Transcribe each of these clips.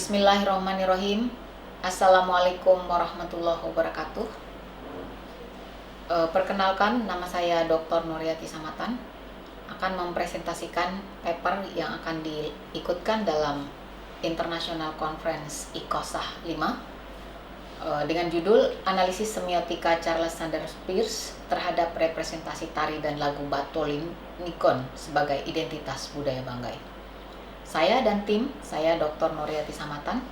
Bismillahirrahmanirrahim. Assalamualaikum warahmatullahi wabarakatuh. Perkenalkan, nama saya Dr. Nuryati Samatan, akan mempresentasikan paper yang akan diikutkan dalam International Conference ICOSAH 5 dengan judul Analisis Semiotika Charles Sanders Peirce terhadap representasi tari dan lagu Batolimnikon sebagai identitas budaya Banggai. Saya dan tim, saya Dr. Nuryati Samatan,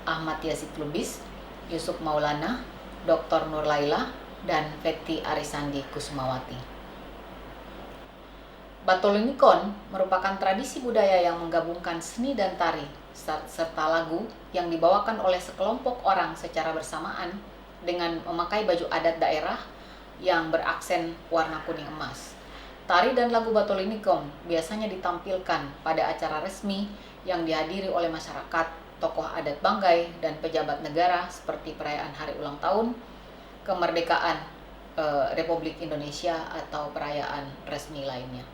Ahmad Yazid Lubis, Yusuf Maulana, Dr. Nur Laila, dan Fethi Arisandi Kusumawati. Batolimnikon merupakan tradisi budaya yang menggabungkan seni dan tari serta lagu yang dibawakan oleh sekelompok orang secara bersamaan dengan memakai baju adat daerah yang beraksen warna kuning emas. Tari dan lagu Batolimnikon biasanya ditampilkan pada acara resmi yang dihadiri oleh masyarakat, tokoh adat Banggai, dan pejabat negara seperti perayaan hari ulang tahun, kemerdekaan Republik Indonesia, atau perayaan resmi lainnya.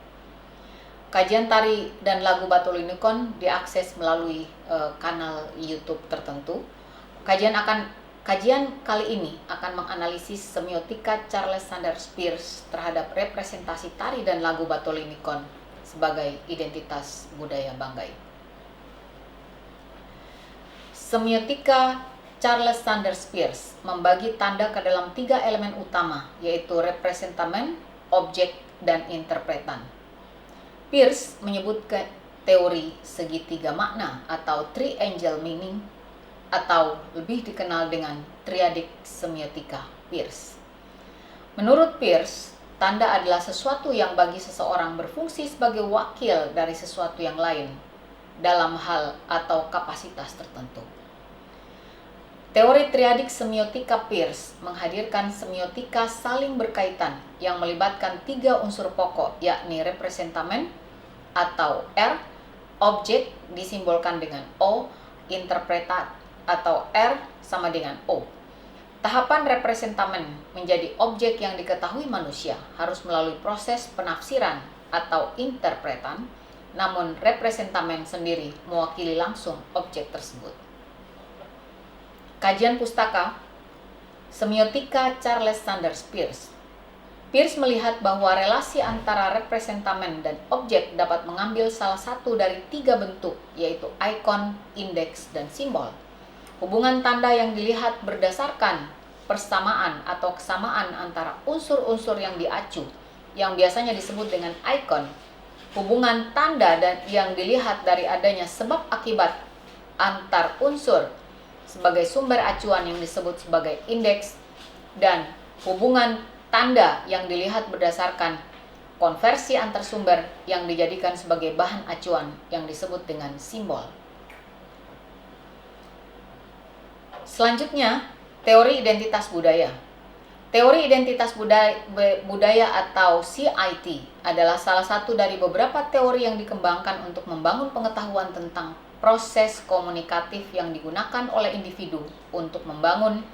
Kajian tari dan lagu Batolimnikon diakses melalui kanal YouTube tertentu. Kajian kali ini akan menganalisis semiotika Charles Sanders Peirce terhadap representasi tari dan lagu Batolimnikon sebagai identitas budaya Banggai. Semiotika Charles Sanders Peirce membagi tanda ke dalam 3 elemen utama, yaitu representamen, objek, dan interpretan. Peirce menyebut teori segitiga makna atau triangle meaning, atau lebih dikenal dengan triadik semiotika Peirce. Menurut Peirce, tanda adalah sesuatu yang bagi seseorang berfungsi sebagai wakil dari sesuatu yang lain dalam hal atau kapasitas tertentu. Teori triadik semiotika Peirce menghadirkan semiotika saling berkaitan yang melibatkan 3 unsur pokok, yakni representamen atau R, objek disimbolkan dengan O, interpretat atau R sama dengan O. Tahapan representamen menjadi objek yang diketahui manusia harus melalui proses penafsiran atau interpretan, namun representamen sendiri mewakili langsung objek tersebut. Kajian pustaka Semiotika Charles Sanders Peirce. Peirce melihat bahwa relasi antara representamen dan objek dapat mengambil salah satu dari 3 bentuk, yaitu ikon, indeks, dan simbol. Hubungan tanda yang dilihat berdasarkan persamaan atau kesamaan antara unsur-unsur yang diacu, yang biasanya disebut dengan ikon. Hubungan tanda dan yang dilihat dari adanya sebab akibat antar unsur sebagai sumber acuan yang disebut sebagai indeks, dan hubungan tanda yang dilihat berdasarkan konversi antar sumber yang dijadikan sebagai bahan acuan yang disebut dengan simbol. Selanjutnya, teori identitas budaya. Teori identitas budaya atau CIT adalah salah satu dari beberapa teori yang dikembangkan untuk membangun pengetahuan tentang proses komunikatif yang digunakan oleh individu untuk membangun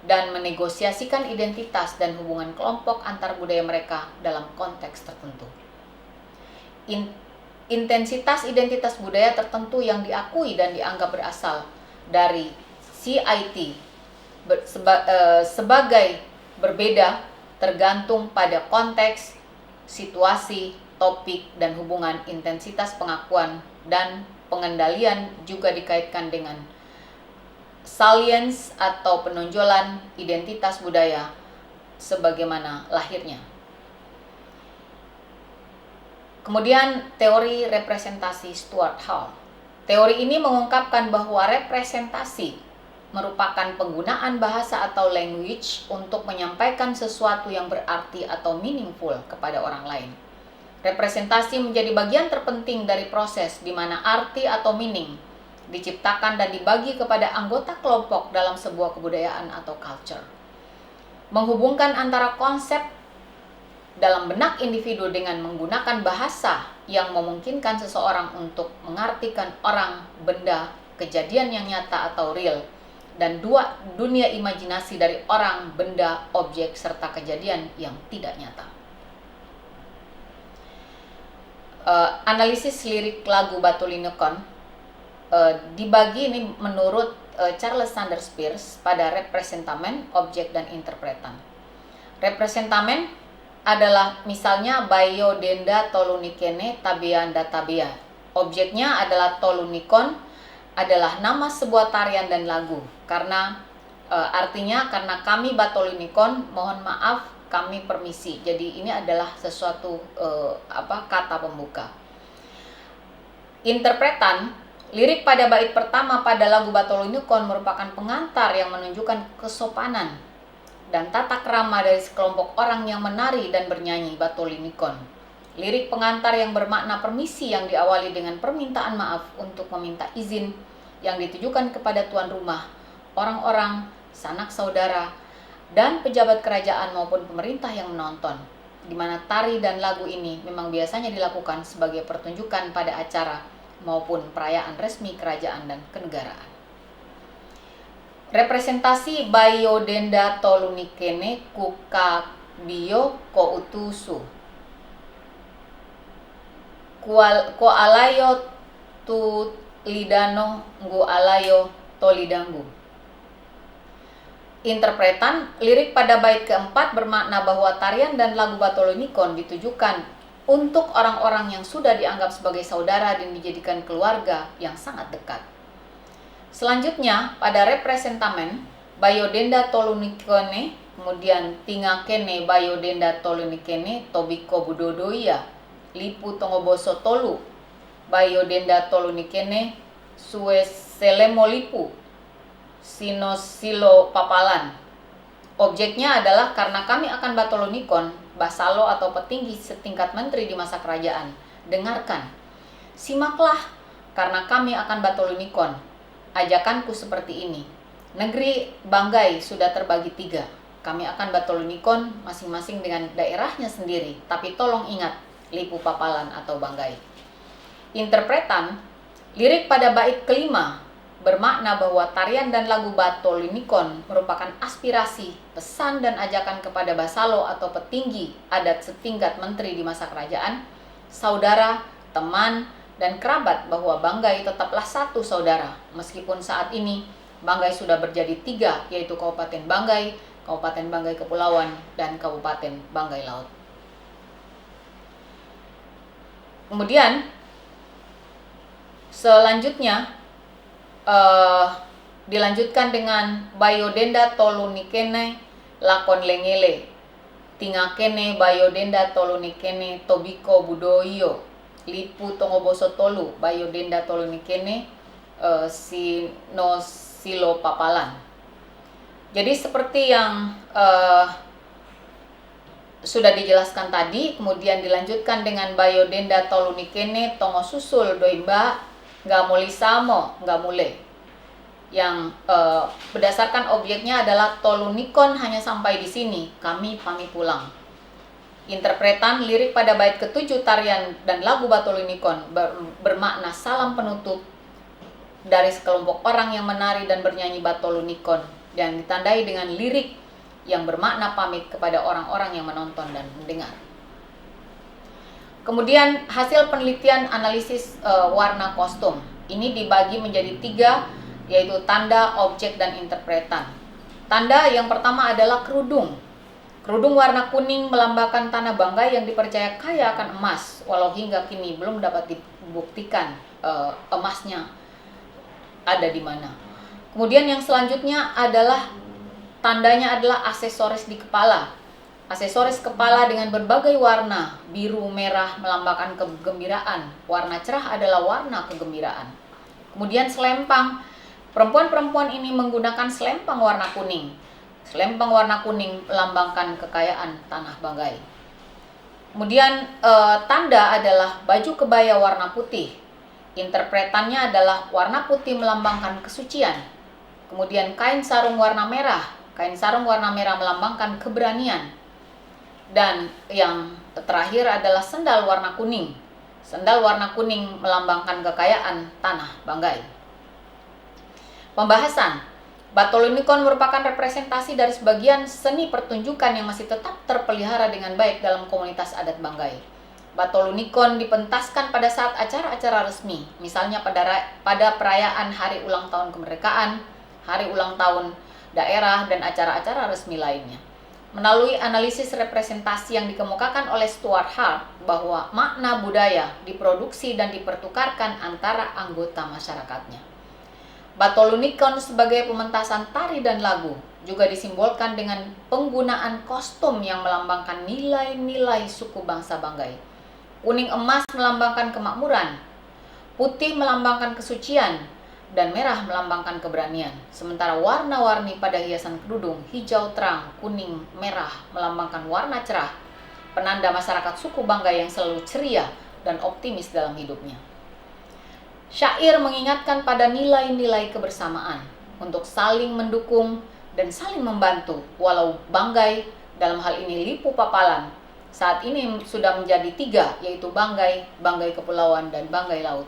dan menegosiasikan identitas dan hubungan kelompok antar budaya mereka dalam konteks tertentu. Intensitas identitas budaya tertentu yang diakui dan dianggap berasal dari CIT sebagai berbeda tergantung pada konteks, situasi, topik, dan hubungan. Intensitas pengakuan dan pengendalian juga dikaitkan dengan salience atau penonjolan identitas budaya sebagaimana lahirnya. Kemudian teori representasi Stuart Hall. Teori ini mengungkapkan bahwa representasi merupakan penggunaan bahasa atau language untuk menyampaikan sesuatu yang berarti atau meaningful kepada orang lain. Representasi menjadi bagian terpenting dari proses di mana arti atau meaning diciptakan dan dibagi kepada anggota kelompok dalam sebuah kebudayaan atau culture. Menghubungkan antara konsep dalam benak individu dengan menggunakan bahasa yang memungkinkan seseorang untuk mengartikan orang, benda, kejadian yang nyata atau real, dan 2 dunia imajinasi dari orang, benda, objek, serta kejadian yang tidak nyata. Analisis lirik lagu Batolimnikon dibagi ini menurut Charles Sanders Peirce pada representamen, objek, dan interpretan. Representamen adalah misalnya Bayo Denda Tolunikene Tabeanda Tabea. Objeknya adalah Tolunikon, adalah nama sebuah tarian dan lagu. Karena artinya karena kami Batolunikon, mohon maaf, kami permisi. Jadi ini adalah sesuatu kata pembuka. Interpretan, lirik pada bait pertama pada lagu Batolunikon merupakan pengantar yang menunjukkan kesopanan dan tata krama dari sekelompok orang yang menari dan bernyanyi Batolunikon. Lirik pengantar yang bermakna permisi yang diawali dengan permintaan maaf untuk meminta izin yang ditujukan kepada tuan rumah, orang-orang, sanak saudara, dan pejabat kerajaan maupun pemerintah yang menonton, di mana tari dan lagu ini memang biasanya dilakukan sebagai pertunjukan pada acara maupun perayaan resmi kerajaan dan kenegaraan. Representasi Bayo Denda Tolunikene Kuka Bio Ko Utusu Ko Alayo Tu Lidano Ngu Alayo Tolidangu. Interpretan, lirik pada bait keempat bermakna bahwa tarian dan lagu Batolunikon ditujukan untuk orang-orang yang sudah dianggap sebagai saudara dan dijadikan keluarga yang sangat dekat. Selanjutnya, pada representamen, Bayo Denda Tolunikone, kemudian Tingakene Bayo Denda Tolunikene Tobiko Budodoia, Lipu Tongoboso Tolu, Bayo Denda Tolunikene Suwe Selemo Lipu, Sinosilo Papalan. Objeknya adalah karena kami akan Batolunikon, basalo atau petinggi setingkat menteri di masa kerajaan. Dengarkan, simaklah, karena kami akan Batolunikon. Ajakanku seperti ini. Negeri Banggai sudah terbagi 3. Kami akan Batolunikon masing-masing dengan daerahnya sendiri. Tapi tolong ingat, Lipu Papalan atau Banggai. Interpretan, lirik pada bait kelima bermakna bahwa tarian dan lagu Batolunikon merupakan aspirasi, pesan dan ajakan kepada basalo atau petinggi adat setingkat menteri di masa kerajaan, saudara, teman, dan kerabat bahwa Banggai tetaplah satu saudara, meskipun saat ini Banggai sudah berjadi 3, yaitu Kabupaten Banggai, Kabupaten Banggai Kepulauan, dan Kabupaten Banggai Laut. Kemudian, selanjutnya, dilanjutkan dengan Bayo Denda Tolunikene Lakon Lengele, Tingakene Bayo Denda Tolunikene Tobiko Budoyo, Lipu Tongoboso Tolu, Bayo Denda Tolunikene Sinosilo Papalan. Jadi seperti yang sudah dijelaskan tadi, kemudian dilanjutkan dengan Bayo Denda Tolunikene Tongo Susul Doimba Ngamulisamo Ngamule, yang berdasarkan objeknya adalah Tolunikon hanya sampai di sini, kami pamit pulang. Interpretan, lirik pada bait ke-7 tarian dan lagu Batolunikon bermakna salam penutup dari sekelompok orang yang menari dan bernyanyi Batolunikon, dan ditandai dengan lirik yang bermakna pamit kepada orang-orang yang menonton dan mendengar. Kemudian hasil penelitian analisis warna kostum ini dibagi menjadi 3, yaitu tanda, objek, dan interpretan. Tanda yang pertama adalah kerudung. Kerudung warna kuning melambangkan tanah Banggai yang dipercaya kaya akan emas, walau hingga kini belum dapat dibuktikan emasnya ada di mana. Kemudian yang selanjutnya adalah tandanya adalah aksesoris di kepala. Aksesoris kepala dengan berbagai warna, biru, merah melambangkan kegembiraan. Warna cerah adalah warna kegembiraan. Kemudian selempang. Perempuan-perempuan ini menggunakan selempang warna kuning. Selempang warna kuning melambangkan kekayaan tanah Banggai. Kemudian tanda adalah baju kebaya warna putih. Interpretannya adalah warna putih melambangkan kesucian. Kemudian kain sarung warna merah. Kain sarung warna merah melambangkan keberanian. Dan yang terakhir adalah sendal warna kuning. Sendal warna kuning melambangkan kekayaan tanah Banggai. Pembahasan. Batolunikon merupakan representasi dari sebagian seni pertunjukan yang masih tetap terpelihara dengan baik dalam komunitas adat Banggai. Batolunikon dipentaskan pada saat acara-acara resmi, misalnya pada perayaan hari ulang tahun kemerdekaan, hari ulang tahun daerah, dan acara-acara resmi lainnya. Melalui analisis representasi yang dikemukakan oleh Stuart Hart bahwa makna budaya diproduksi dan dipertukarkan antara anggota masyarakatnya. Batolunikon sebagai pementasan tari dan lagu juga disimbolkan dengan penggunaan kostum yang melambangkan nilai-nilai suku bangsa Banggai. Kuning emas melambangkan kemakmuran, putih melambangkan kesucian, dan merah melambangkan keberanian. Sementara warna-warni pada hiasan kerudung, hijau terang, kuning, merah melambangkan warna cerah, penanda masyarakat suku Banggai yang selalu ceria dan optimis dalam hidupnya. Syair mengingatkan pada nilai-nilai kebersamaan untuk saling mendukung dan saling membantu, walau Banggai, dalam hal ini Lipu Papalan, saat ini sudah menjadi 3, yaitu Banggai, Banggai Kepulauan, dan Banggai Laut.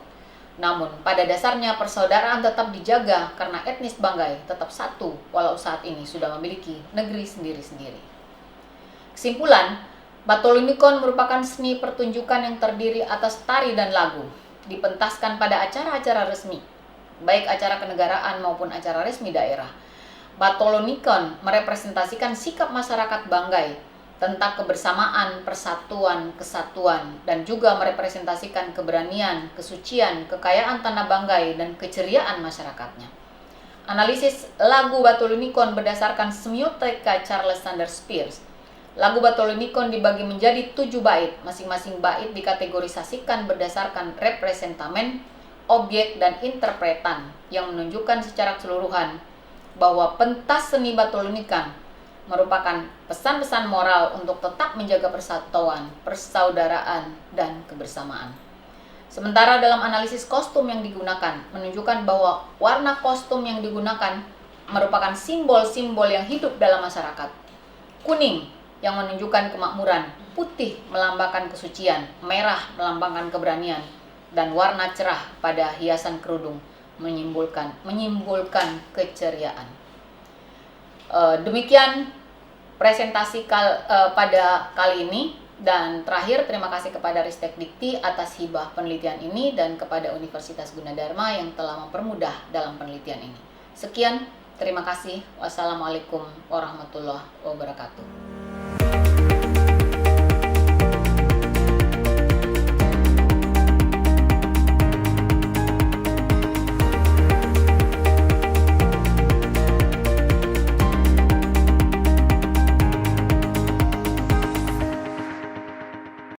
Namun, pada dasarnya persaudaraan tetap dijaga karena etnis Banggai tetap satu, walau saat ini sudah memiliki negeri sendiri-sendiri. Kesimpulan, Batolunikon merupakan seni pertunjukan yang terdiri atas tari dan lagu, dipentaskan pada acara-acara resmi, baik acara kenegaraan maupun acara resmi daerah. Batolunikon merepresentasikan sikap masyarakat Banggai tentang kebersamaan, persatuan, kesatuan, dan juga merepresentasikan keberanian, kesucian, kekayaan tanah Banggai, dan keceriaan masyarakatnya. Analisis lagu Batolunikon berdasarkan semiotika Charles Sanders Peirce. Lagu Batolunikon dibagi menjadi 7 bait, masing-masing bait dikategorisasikan berdasarkan representamen, objek, dan interpretan yang menunjukkan secara keseluruhan bahwa pentas seni Batolunikon merupakan pesan-pesan moral untuk tetap menjaga persatuan, persaudaraan, dan kebersamaan. Sementara dalam analisis kostum yang digunakan, menunjukkan bahwa warna kostum yang digunakan merupakan simbol-simbol yang hidup dalam masyarakat. Kuning yang menunjukkan kemakmuran, putih melambangkan kesucian, merah melambangkan keberanian, dan warna cerah pada hiasan kerudung menyimbolkan keceriaan. Demikian presentasi pada kali ini, dan terakhir terima kasih kepada Ristek Dikti atas hibah penelitian ini dan kepada Universitas Gunadarma yang telah mempermudah dalam penelitian ini. Sekian, terima kasih. Wassalamualaikum warahmatullahi wabarakatuh.